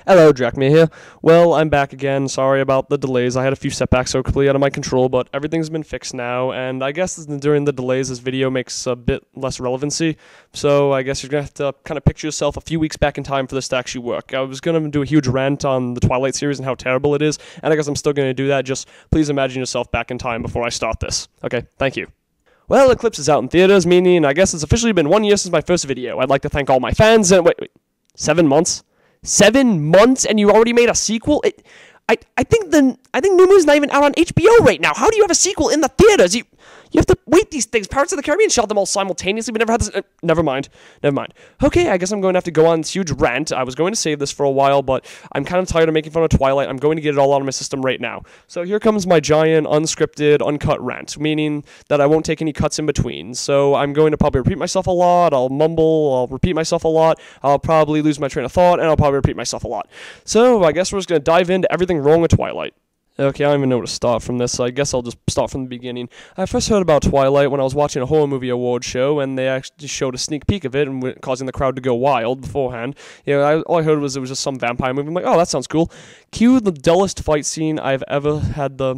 Hello, Drakmeire here. Well, I'm back again. Sorry about the delays. I had a few setbacks that were completely out of my control, but everything's been fixed now, and I guess during the delays, this video makes a bit less relevancy, so I guess you're going to have to kind of picture yourself a few weeks back in time for this to actually work. I was going to do a huge rant on the Twilight series and how terrible it is, and I guess I'm still going to do that. Just please imagine yourself back in time before I start this. Okay, thank you. Well, Eclipse is out in theaters, meaning I guess it's officially been 1 year since my first video. I'd like to thank all my fans, and wait, 7 months? 7 months and you already made a sequel? I think New Moon's not even out on HBO right now. How do you have a sequel in the theaters? You have to wait these things. Pirates of the Caribbean shot them all simultaneously. We never had this. Never mind. Okay, I guess I'm going to have to go on this huge rant. I was going to save this for a while, but I'm kind of tired of making fun of Twilight. I'm going to get it all out of my system right now. So here comes my giant, unscripted, uncut rant, meaning that I won't take any cuts in between. So I'm going to probably repeat myself a lot. I'll mumble. I'll repeat myself a lot. I'll probably lose my train of thought, and I'll probably repeat myself a lot. So I guess we're just going to dive into everything wrong with Twilight. Okay, I don't even know where to start from this, so I guess I'll just start from the beginning. I first heard about Twilight when I was watching a horror movie award show, and they actually showed a sneak peek of it, and causing the crowd to go wild beforehand. All I heard was it was just some vampire movie. I'm like, oh, that sounds cool. Cue the dullest fight scene I've ever had the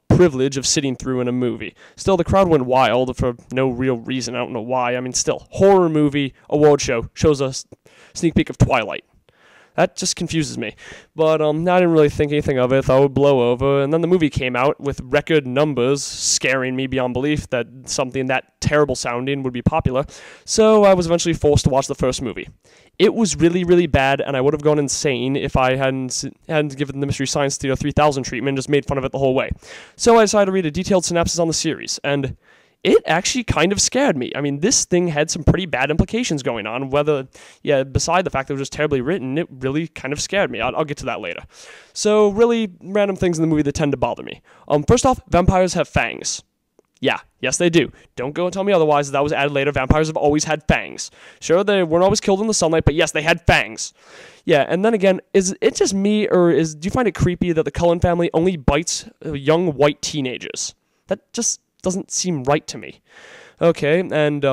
privilege of sitting through in a movie. Still, the crowd went wild for no real reason. I don't know why. I mean, still, horror movie award show shows a sneak peek of Twilight. That just confuses me. But I didn't really think anything of it. Thought it would blow over. And then the movie came out with record numbers, scaring me beyond belief that something that terrible sounding would be popular. So I was eventually forced to watch the first movie. It was really, really bad, and I would have gone insane if I hadn't given the Mystery Science Theater 3000 treatment and just made fun of it the whole way. So I decided to read a detailed synopsis on the series, and it actually kind of scared me. I mean, this thing had some pretty bad implications going on, beside the fact that it was just terribly written, it really kind of scared me. I'll get to that later. So, really, random things in the movie that tend to bother me. First off, vampires have fangs. Yeah, yes they do. Don't go and tell me otherwise. That was added later. Vampires have always had fangs. Sure, they weren't always killed in the sunlight, but yes, they had fangs. Yeah, and then again, is it just me, or do you find it creepy that the Cullen family only bites young white teenagers? That just doesn't seem right to me. Okay, and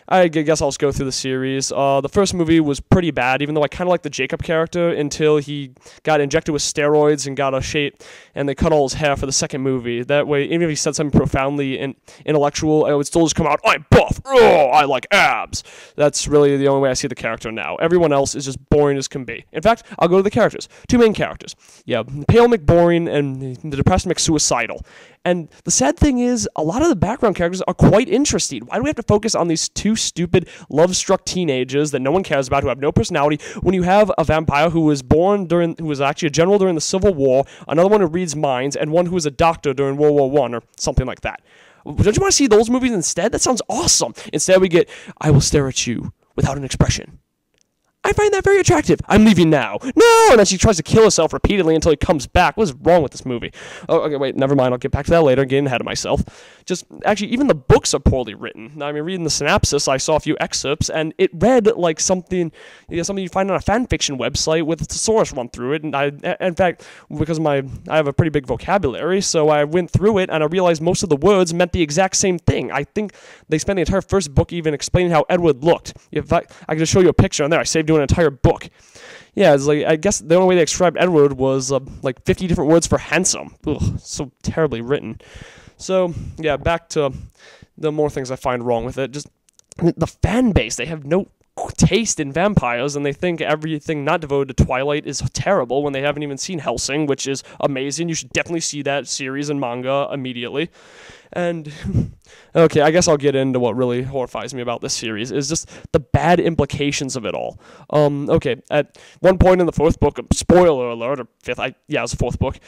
I guess I'll just go through the series. The first movie was pretty bad, even though I kind of liked the Jacob character until he got injected with steroids and got a shape, and they cut all his hair for the second movie. That way, even if he said something profoundly intellectual, it would still just come out, I'm buff, oh, I like abs. That's really the only way I see the character now. Everyone else is just boring as can be. In fact, I'll go to the characters. Two main characters. Yeah, Pale McBoring and the Depressed McSuicidal. And the sad thing is, a lot of the background characters are quite interesting. Why do we have to focus on these two stupid, love-struck teenagers that no one cares about, who have no personality, when you have a vampire who was actually a general during the Civil War, another one who reads minds, and one who was a doctor during World War I, or something like that? Don't you want to see those movies instead? That sounds awesome. Instead, we get, I will stare at you without an expression. I find that very attractive. I'm leaving now. No! And then she tries to kill herself repeatedly until he comes back. What is wrong with this movie? Oh, okay, wait, never mind. I'll get back to that later. I'm getting ahead of myself. Actually, even the books are poorly written. I mean, reading the synopsis, I saw a few excerpts, and it read like something you find on a fan fiction website with a thesaurus run through it. And in fact, because I have a pretty big vocabulary, so I went through it, and I realized most of the words meant the exact same thing. I think they spent the entire first book even explaining how Edward looked. In fact, I can just show you a picture on there. I saved you an entire book. Yeah, it's like, I guess the only way they described Edward was like 50 different words for handsome. Ugh, so terribly written. So, yeah, back to the more things I find wrong with it. Just the fan base, they have no taste in vampires, and they think everything not devoted to Twilight is terrible when they haven't even seen Hellsing, which is amazing. You should definitely see that series and manga immediately. And, okay, I guess I'll get into what really horrifies me about this series, is just the bad implications of it all. Okay, at one point in the fourth book, spoiler alert, or fifth, it's the fourth book,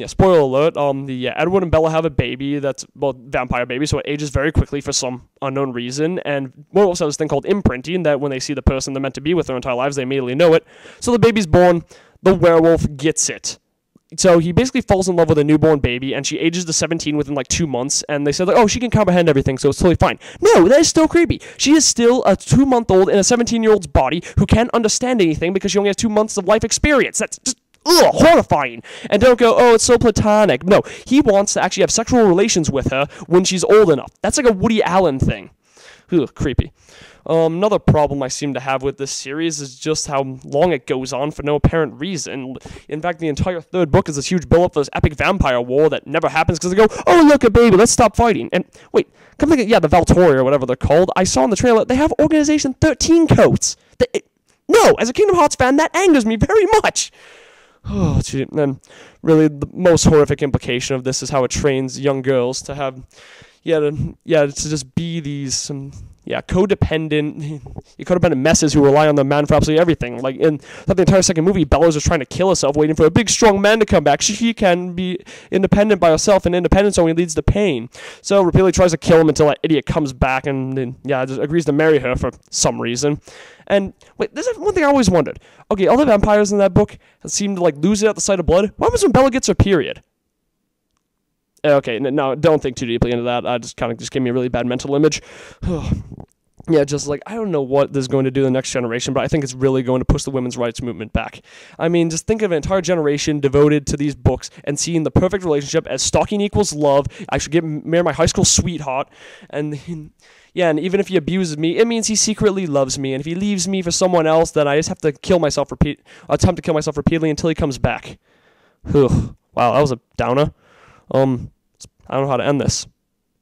spoiler alert, Edward and Bella have a baby that's, vampire baby, so it ages very quickly for some unknown reason, and we also have this thing called imprinting, that when they see the person they're meant to be with their entire lives, they immediately know it. So the baby's born, the werewolf gets it. So he basically falls in love with a newborn baby, and she ages to 17 within like 2 months, and they said, like, oh, she can comprehend everything, so it's totally fine. No, that is still creepy. She is still a 2-month-old in a 17-year-old's body who can't understand anything because she only has 2 months of life experience. That's just horrifying. And don't go, oh, it's so platonic. No, he wants to actually have sexual relations with her when she's old enough. That's like a Woody Allen thing. Ugh, creepy. Another problem I seem to have with this series is just how long it goes on for no apparent reason. In fact, the entire third book is this huge build-up for this epic vampire war that never happens because they go, oh, look, a baby, let's stop fighting. And wait, come think, yeah, the Valtori or whatever they're called, I saw in the trailer, they have Organization 13 coats. No, as a Kingdom Hearts fan, that angers me very much. Oh, gee. And really, the most horrific implication of this is how it trains young girls to have, to just be these, codependent messes who rely on the man for absolutely everything. Like in the entire second movie, Bella's just trying to kill herself, waiting for a big, strong man to come back. She can be independent by herself, and independence only leads to pain. So repeatedly tries to kill him until that idiot comes back and then, just agrees to marry her for some reason. And wait, there's one thing I always wondered. Okay, all the vampires in that book seem to like lose it at the sight of blood. What happens when Bella gets her period? Okay, no, don't think too deeply into that. Just gave me a really bad mental image. Yeah, just like, I don't know what this is going to do in the next generation, but I think it's really going to push the women's rights movement back. I mean, just think of an entire generation devoted to these books and seeing the perfect relationship as stalking equals love. I should marry my high school sweetheart, and yeah, and even if he abuses me, it means he secretly loves me, and if he leaves me for someone else, then I just have to attempt to kill myself repeatedly until he comes back. Wow, that was a downer. I don't know how to end this.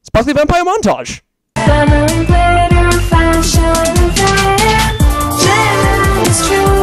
Sparkly Vampire Montage! Glamour and glitter, fashion and fame, gems, true.